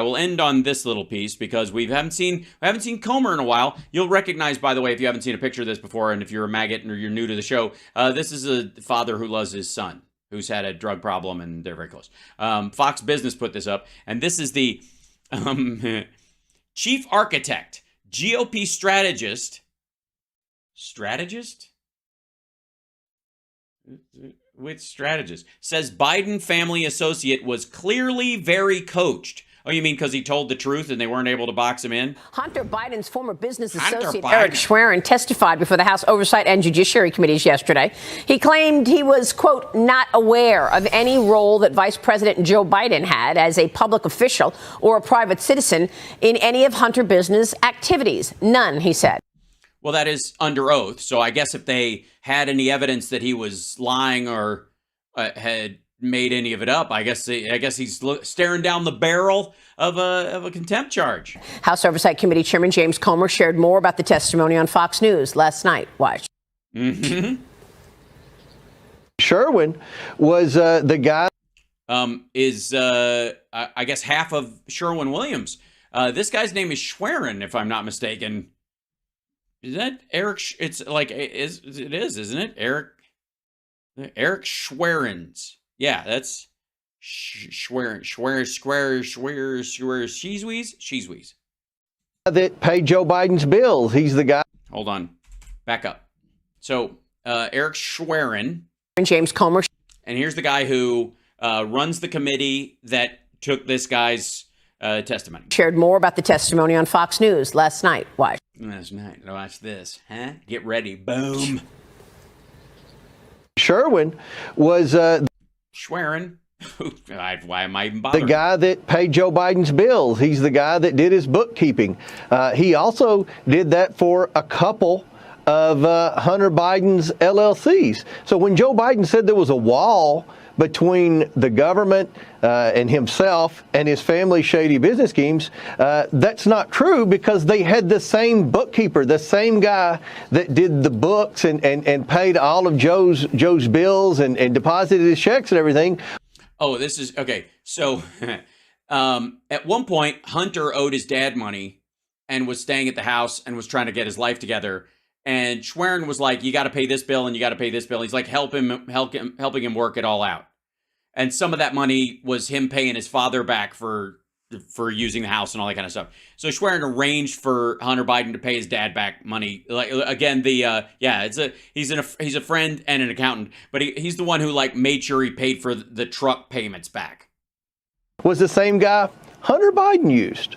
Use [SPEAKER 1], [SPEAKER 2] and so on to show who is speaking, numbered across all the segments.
[SPEAKER 1] I will end on this little piece because we haven't seen Comer in a while. You'll recognize, by the way, if you haven't seen a picture of this before, and if you're a maggot or you're new to the show, this is a father who loves his son, who's had a drug problem, and they're very close. Fox Business put this up, and this is the chief architect, GOP strategist, with strategist, says Biden family associate was clearly very coached. Oh, you mean because he told the truth and they weren't able to box him in?
[SPEAKER 2] Hunter Biden's former business associate, Eric Schwerin, testified before the House Oversight and Judiciary Committees yesterday. He claimed he was, quote, not aware of any role that Vice President Joe Biden had as a public official or a private citizen in any of Hunter business activities. None, he said.
[SPEAKER 1] Well, that is under oath. So I guess if they had any evidence that he was lying or had made any of it up, I guess he's staring down the barrel of a contempt charge.
[SPEAKER 2] House Oversight Committee Chairman James Comer shared more about the testimony on Fox News last night. Watch.
[SPEAKER 1] Mm-hmm.
[SPEAKER 3] Schwerin was the guy.
[SPEAKER 1] I guess half of Sherwin-Williams. This guy's name is Schwerin, if I'm not mistaken. Is that Eric? It's like it is, isn't it? Eric Schwerin's. Yeah, that's Schwerin. Sheeswees.
[SPEAKER 3] That paid Joe Biden's bills. He's the guy.
[SPEAKER 1] Hold on. Back up. So, Eric Schwerin.
[SPEAKER 2] And James Comer.
[SPEAKER 1] And here's the guy who runs the committee that took this guy's testimony.
[SPEAKER 2] Shared more about the testimony on Fox News last night. Watch.
[SPEAKER 1] Last night. Watch this. Huh? Get ready. Boom.
[SPEAKER 3] Schwerin was
[SPEAKER 1] Schwerin. Why am I even bothering?
[SPEAKER 3] The guy that paid Joe Biden's bills. He's the guy that did his bookkeeping. He also did that for a couple of Hunter Biden's LLCs. So when Joe Biden said there was a wall between the government and himself and his family's shady business schemes, that's not true, because they had the same bookkeeper, the same guy that did the books and paid all of Joe's bills and deposited his checks and everything.
[SPEAKER 1] Oh, this is okay. So at one point, Hunter owed his dad money and was staying at the house and was trying to get his life together. And Schwerin was like, you got to pay this bill and you got to pay this bill. He's like, helping him work it all out. And some of that money was him paying his father back for using the house and all that kind of stuff. So Schwerin arranged for Hunter Biden to pay his dad back money. Like, again, he's a friend and an accountant, but he's the one who like made sure he paid for the truck payments back.
[SPEAKER 3] Was the same guy Hunter Biden used.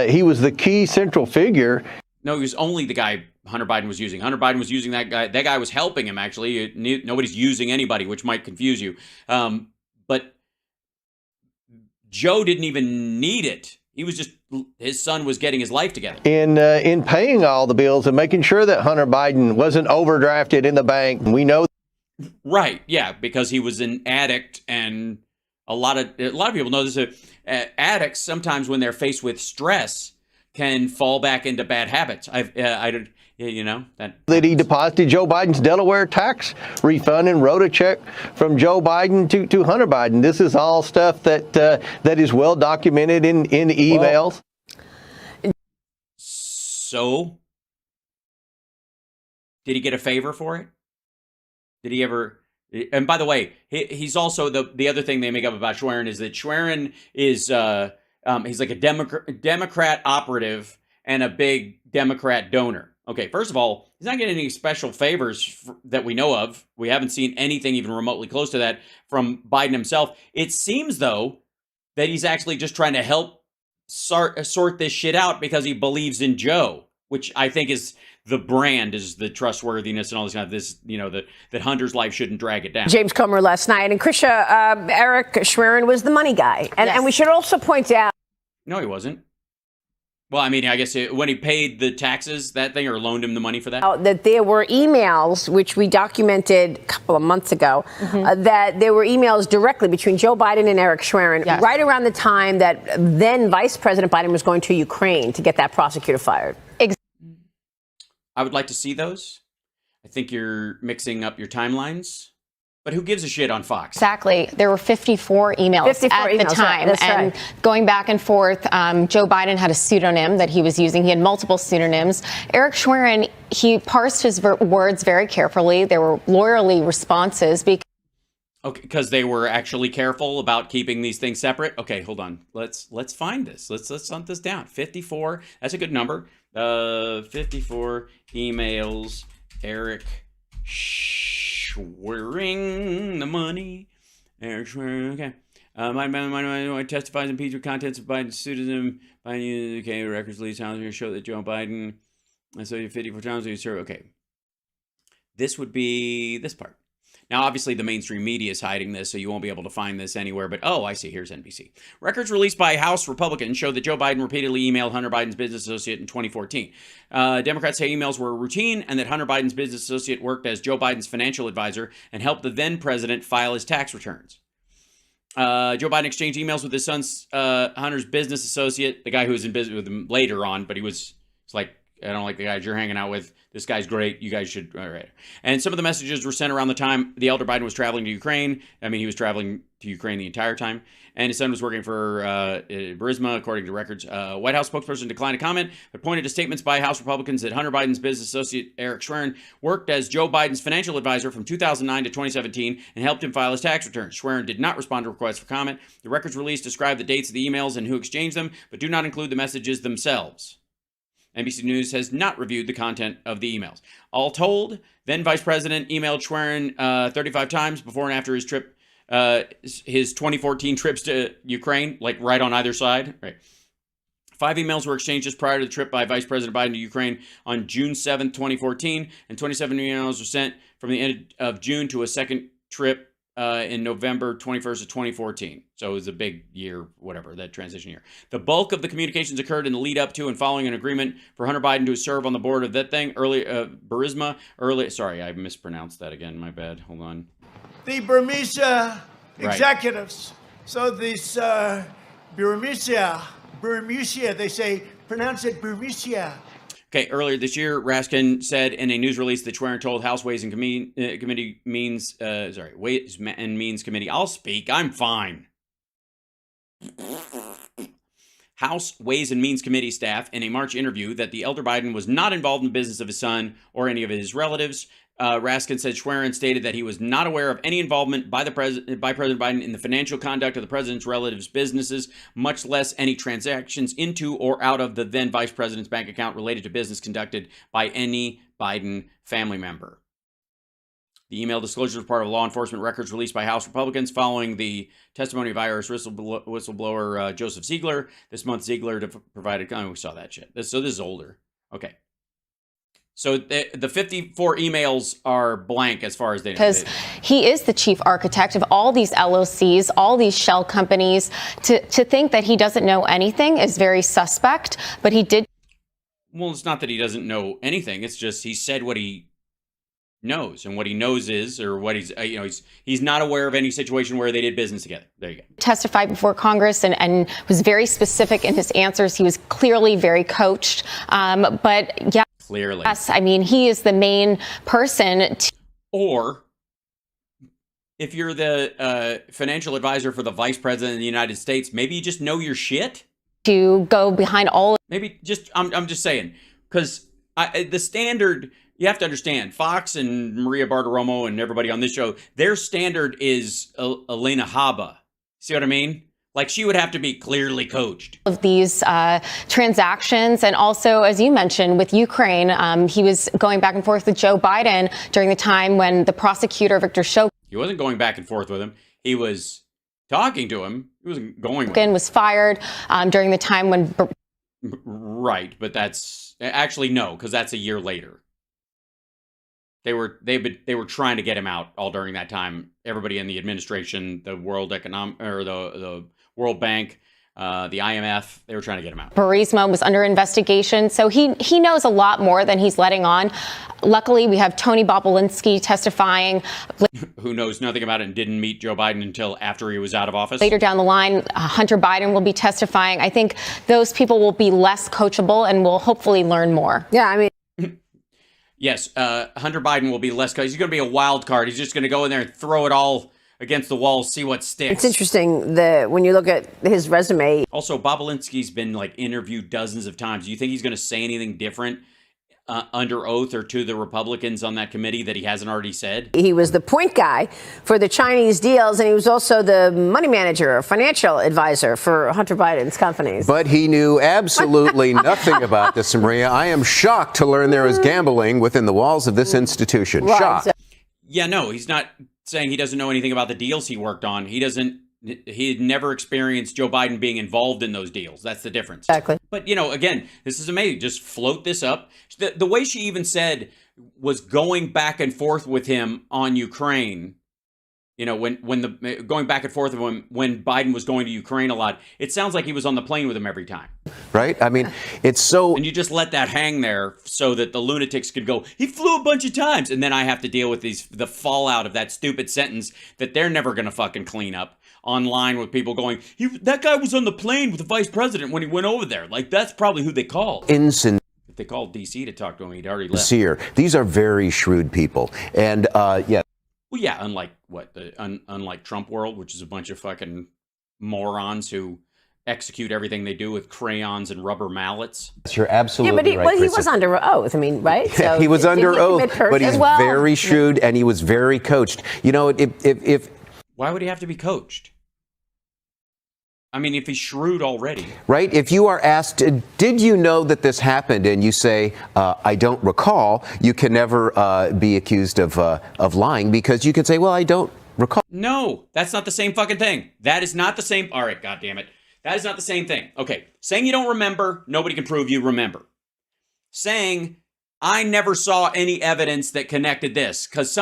[SPEAKER 3] He was the key central figure.
[SPEAKER 1] No, he was only the guy Hunter Biden was using. Hunter Biden was using that guy. That guy was helping him, actually. Nobody's using anybody, which might confuse you. But Joe didn't even need it. He was just, his son was getting his life together.
[SPEAKER 3] In paying all the bills and making sure that Hunter Biden wasn't overdrafted in the bank. We know.
[SPEAKER 1] Right, yeah, because he was an addict, and a lot of people know this. Addicts, sometimes when they're faced with stress, can fall back into bad habits.
[SPEAKER 3] That he deposited Joe Biden's Delaware tax refund and wrote a check from Joe Biden to Hunter Biden. This is all stuff that is well documented in emails.
[SPEAKER 1] So, did he get a favor for it? Did he ever? And by the way, he's also the other thing they make up about Schwerin is that Schwerin is he's like a Democrat operative and a big Democrat donor. Okay, first of all, he's not getting any special favors that we know of. We haven't seen anything even remotely close to that from Biden himself. It seems, though, that he's actually just trying to help sort this shit out because he believes in Joe, which I think is the brand, is the trustworthiness and all this kind of this, that Hunter's life shouldn't drag it down.
[SPEAKER 2] James Comer last night. And Krisha, Eric Schwerin was the money guy. And we should also point out.
[SPEAKER 1] No, he wasn't. Well, I mean, I guess when he paid the taxes, that thing, or loaned him the money for that?
[SPEAKER 2] That there were emails, which we documented a couple of months ago, that there were emails directly between Joe Biden and Eric Schwerin, right around the time that then Vice President Biden was going to Ukraine to get that prosecutor fired.
[SPEAKER 1] I would like to see those. I think you're mixing up your timelines. But who gives a shit on Fox?
[SPEAKER 4] Exactly. There were 54 emails at the time.
[SPEAKER 2] Right.
[SPEAKER 4] And going back and forth, Joe Biden had a pseudonym that he was using. He had multiple pseudonyms. Eric Schwerin, he parsed his words very carefully. There were lawyerly responses.
[SPEAKER 1] Okay, because they were actually careful about keeping these things separate. Okay, hold on. Let's find this. Let's hunt this down. 54. That's a good number. 54 emails. Eric Schwerin, the money. Eric Schwerin. Okay. Biden testifies impeachment contents of Biden's pseudonym. Biden, okay, records leaks show that Joe Biden. So you 54 times you serve. Okay. This would be this part. Now, obviously, the mainstream media is hiding this, so you won't be able to find this anywhere. But, oh, I see. Here's NBC. Records released by House Republicans show that Joe Biden repeatedly emailed Hunter Biden's business associate in 2014. Democrats say emails were routine and that Hunter Biden's business associate worked as Joe Biden's financial advisor and helped the then president file his tax returns. Joe Biden exchanged emails with his son's Hunter's business associate, the guy who was in business with him later on, but it's like, I don't like the guys you're hanging out with. This guy's great. You guys should. All right. And some of the messages were sent around the time the elder Biden was traveling to Ukraine. I mean, he was traveling to Ukraine the entire time. And his son was working for Burisma, according to records. White House spokesperson declined to comment, but pointed to statements by House Republicans that Hunter Biden's business associate, Eric Schwerin, worked as Joe Biden's financial advisor from 2009 to 2017 and helped him file his tax returns. Schwerin did not respond to requests for comment. The records released describe the dates of the emails and who exchanged them, but do not include the messages themselves. NBC News has not reviewed the content of the emails. All told, then Vice President emailed Schwerin 35 times before and after his trip, his 2014 trips to Ukraine, like right on either side. Right. 5 emails were exchanged just prior to the trip by Vice President Biden to Ukraine on June 7, 2014, and 27 emails were sent from the end of June to a second trip in November 21st of 2014. So it was a big year, whatever, that transition year. The bulk of the communications occurred in the lead up to and following an agreement for Hunter Biden to serve on the board of that thing, Burisma, sorry, I mispronounced that again, my bad, hold on.
[SPEAKER 5] The Burmese executives. Right. So this Burmese, they say, pronounce it Burmese.
[SPEAKER 1] Okay, earlier this year, Raskin said in a news release that Schwerin told House Ways and Means Committee, I'll speak, I'm fine. House Ways and Means Committee staff in a March interview that the elder Biden was not involved in the business of his son or any of his relatives. Raskin said Schwerin stated that he was not aware of any involvement by President Biden in the financial conduct of the president's relatives' businesses, much less any transactions into or out of the then vice president's bank account related to business conducted by any Biden family member. The email disclosure is part of law enforcement records released by House Republicans following the testimony of IRS whistleblower Joseph Ziegler. This month, Ziegler provided, we saw that shit. So this is older. Okay. So the 54 emails are blank as far as they know.
[SPEAKER 4] Because he is the chief architect of all these LLCs, all these shell companies. To think that he doesn't know anything is very suspect, but he did.
[SPEAKER 1] Well, it's not that he doesn't know anything. It's just he said what he knows, and what he knows is, or what he's not aware of any situation where they did business together. There you go.
[SPEAKER 4] Testified before Congress and was very specific in his answers. He was clearly very coached. But yeah.
[SPEAKER 1] Clearly.
[SPEAKER 4] Yes, I mean, he is the main person.
[SPEAKER 1] Or if you're the financial advisor for the vice president of the United States, maybe you just know your shit.
[SPEAKER 4] To go behind all.
[SPEAKER 1] Maybe just, I'm just saying, because the standard, you have to understand, Fox and Maria Bartiromo and everybody on this show, their standard is Elena Haba. See what I mean? Like, she would have to be clearly coached.
[SPEAKER 4] Of these transactions, and also, as you mentioned, with Ukraine, he was going back and forth with Joe Biden during the time when the prosecutor, Victor Shokin.
[SPEAKER 1] He wasn't going back and forth with him. He was talking to him. He wasn't going with him.
[SPEAKER 4] Was fired during the time when.
[SPEAKER 1] Right, but that's actually no, because that's a year later. They were trying to get him out all during that time. Everybody in the administration, the World the World Bank, the IMF, they were trying to get him out.
[SPEAKER 4] Burisma was under investigation, so he knows a lot more than he's letting on. Luckily, we have Tony Bobulinski testifying.
[SPEAKER 1] Who knows nothing about it and didn't meet Joe Biden until after he was out of office.
[SPEAKER 4] Later down the line, Hunter Biden will be testifying. I think those people will be less coachable and will hopefully learn more.
[SPEAKER 2] Yeah, I mean.
[SPEAKER 1] Yes, Hunter Biden will be less. He's going to be a wild card. He's just going to go in there and throw it all against the wall, see what sticks.
[SPEAKER 2] It's interesting that when you look at his resume.
[SPEAKER 1] Also, Bobolinsky's been like interviewed dozens of times. Do you think he's going to say anything different under oath or to the Republicans on that committee that he hasn't already said?
[SPEAKER 2] He was the point guy for the Chinese deals, and he was also the money manager or financial advisor for Hunter Biden's companies.
[SPEAKER 6] But he knew absolutely nothing about this, Maria. I am shocked to learn there is gambling within the walls of this institution.
[SPEAKER 2] Right.
[SPEAKER 6] Shocked.
[SPEAKER 1] Yeah, no, he's not saying he doesn't know anything about the deals he worked on. He had never experienced Joe Biden being involved in those deals. That's the difference.
[SPEAKER 2] Exactly.
[SPEAKER 1] But, again, this is amazing. Just float this up. The way she even said was going back and forth with him on Ukraine. Going back and forth when Biden was going to Ukraine a lot, it sounds like he was on the plane with him every time.
[SPEAKER 6] Right? I mean, it's so...
[SPEAKER 1] And you just let that hang there so that the lunatics could go, he flew a bunch of times. And then I have to deal with the fallout of that stupid sentence that they're never going to fucking clean up online with people going, that guy was on the plane with the vice president when he went over there. Like, that's probably who they called.
[SPEAKER 6] Insincere.
[SPEAKER 1] If they called D.C. to talk to him, he'd already left.
[SPEAKER 6] These are very shrewd people. And, yeah.
[SPEAKER 1] Well, yeah, unlike Trump world, which is a bunch of fucking morons who execute everything they do with crayons and rubber mallets.
[SPEAKER 6] You're absolutely right.
[SPEAKER 2] But he was under oath. I mean, right? So
[SPEAKER 6] he was under oath, but he's very shrewd and he was very coached. If
[SPEAKER 1] why would he have to be coached? I mean, if he's shrewd already.
[SPEAKER 6] Right? If you are asked, did you know that this happened? And you say, I don't recall, you can never be accused of lying because you could say, well, I don't recall.
[SPEAKER 1] No, that's not the same fucking thing. That is not the same. All right, goddammit. That is not the same thing. Okay, saying you don't remember, nobody can prove you remember. Saying, I never saw any evidence that connected this, because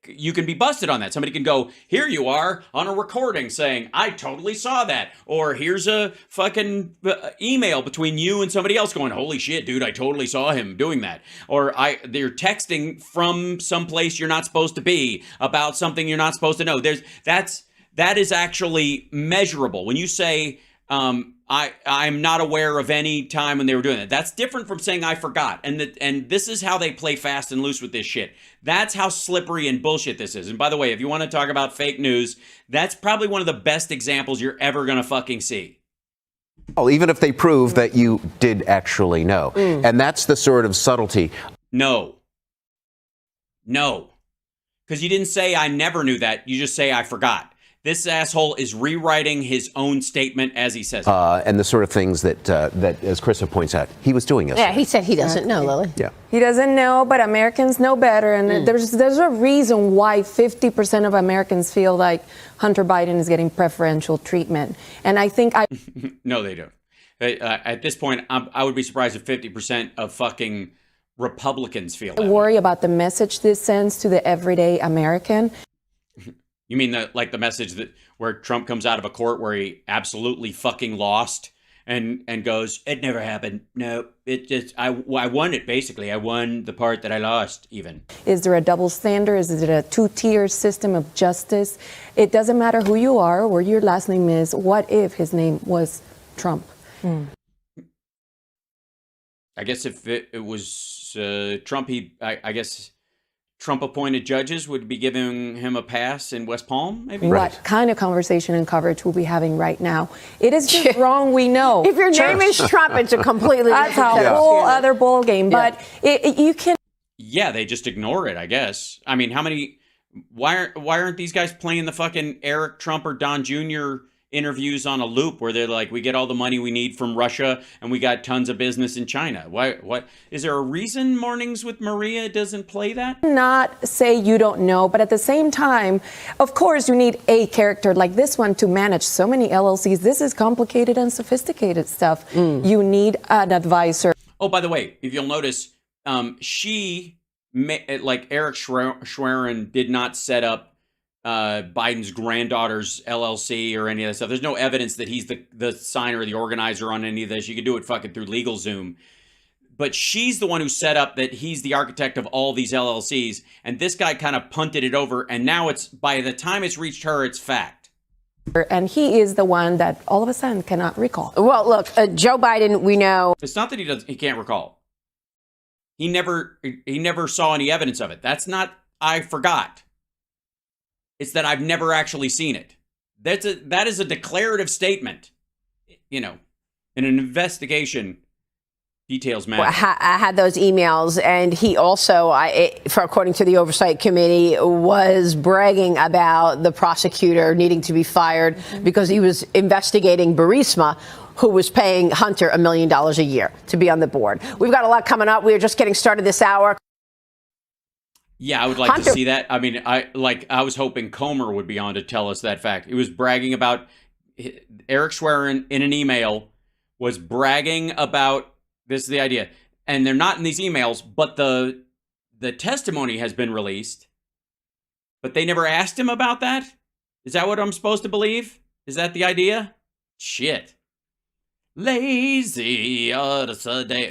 [SPEAKER 1] you can be busted on that. Somebody can go, here you are on a recording saying, I totally saw that. Or here's a fucking email between you and somebody else going, holy shit, dude, I totally saw him doing that. Or they're texting from someplace you're not supposed to be about something you're not supposed to know. That is actually measurable. When you say, I'm not aware of any time when they were doing that. That's different from saying I forgot. And this is how they play fast and loose with this shit. That's how slippery and bullshit this is. And by the way, if you want to talk about fake news, that's probably one of the best examples you're ever going to fucking see.
[SPEAKER 6] Oh, even if they prove that you did actually know. And that's the sort of subtlety.
[SPEAKER 1] No. Because you didn't say I never knew that. You just say I forgot. This asshole is rewriting his own statement as he says it.
[SPEAKER 6] And the sort of things that, as Krista points out, he was doing yesterday.
[SPEAKER 2] Yeah, he said he doesn't know, Lily.
[SPEAKER 6] Yeah.
[SPEAKER 7] He doesn't know, but Americans know better. And there's a reason why 50% of Americans feel like Hunter Biden is getting preferential treatment. And I think
[SPEAKER 1] No, they don't. At this point, I would be surprised if 50% of fucking Republicans feel that
[SPEAKER 7] worry about the message this sends to the everyday American.
[SPEAKER 1] You mean the message that where Trump comes out of a court where he absolutely fucking lost and goes, it never happened. No, it just, I won it basically. I won the part that I lost even.
[SPEAKER 7] Is there a double standard? Is it a two-tier system of justice? It doesn't matter who you are, or your last name is. What if his name was Trump?
[SPEAKER 1] I guess if it was Trump, I guess Trump-appointed judges would be giving him a pass in West Palm, maybe?
[SPEAKER 7] What kind of conversation and coverage we'll be having right now? It is just wrong, we know.
[SPEAKER 2] If your name is Trump, it's a completely
[SPEAKER 7] That's a whole other ball game. But you can...
[SPEAKER 1] Yeah, they just ignore it, I guess. I mean, why aren't these guys playing the fucking Eric Trump or Don Jr. interviews on a loop where they're like, we get all the money we need from Russia and we got tons of business in China? What is there a reason Mornings with Maria doesn't play that?
[SPEAKER 7] Not say you don't know, but at the same time, of course, you need a character like this one to manage so many LLCs. This is complicated and sophisticated stuff. You need an advisor.
[SPEAKER 1] Oh, by the way, if you'll notice, like Eric Schwerin did not set up Biden's granddaughter's LLC or any of that stuff. There's no evidence that he's the signer or the organizer on any of this. You could do it fucking through LegalZoom. But she's the one who set up that he's the architect of all these LLCs. And this guy kind of punted it over. And now by the time it's reached her, it's fact.
[SPEAKER 7] And he is the one that all of a sudden cannot recall.
[SPEAKER 2] Well, look, Joe Biden, we know.
[SPEAKER 1] It's not that he can't recall. he never saw any evidence of it. That's not I forgot. It's that I've never actually seen it. That is a declarative statement. In an investigation, details matter.
[SPEAKER 2] I had those emails, and he also, according to the Oversight Committee, was bragging about the prosecutor needing to be fired because he was investigating Burisma, who was paying Hunter $1 million a year to be on the board. We've got a lot coming up. We are just getting started this hour.
[SPEAKER 1] Yeah, I would like to see that. I mean, I was hoping Comer would be on to tell us that fact. He was bragging about Eric Schwerin in an email was bragging about, this is the idea, and they're not in these emails, but the testimony has been released, but they never asked him about that? Is that what I'm supposed to believe? Is that the idea? Shit. Lazy Odyssey.